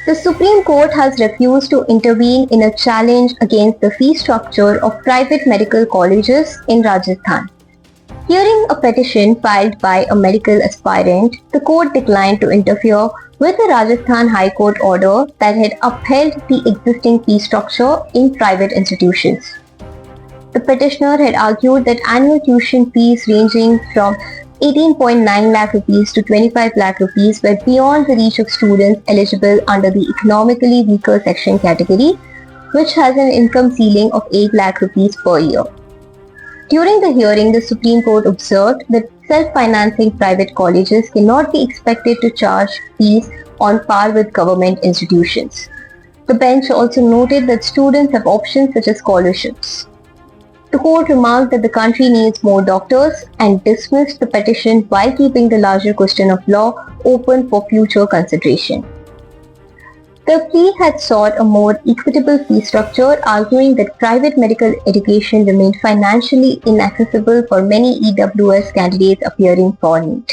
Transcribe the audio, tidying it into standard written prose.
The Supreme Court has refused to intervene in a challenge against the fee structure of private medical colleges in Rajasthan. Hearing a petition filed by a medical aspirant, the court declined to interfere with the Rajasthan High Court order that had upheld the existing fee structure in private institutions. The petitioner had argued that annual tuition fees ranging from 18.9 lakh rupees to 25 lakh rupees were beyond the reach of students eligible under the economically weaker section category, which has an income ceiling of 8 lakh rupees per year. During the hearing, the Supreme Court observed that self-financing private colleges cannot be expected to charge fees on par with government institutions. The bench also noted that students have options such as scholarships. The court remarked that the country needs more doctors and dismissed the petition while keeping the larger question of law open for future consideration. The plea had sought a more equitable fee structure, arguing that private medical education remained financially inaccessible for many EWS candidates appearing for NEET.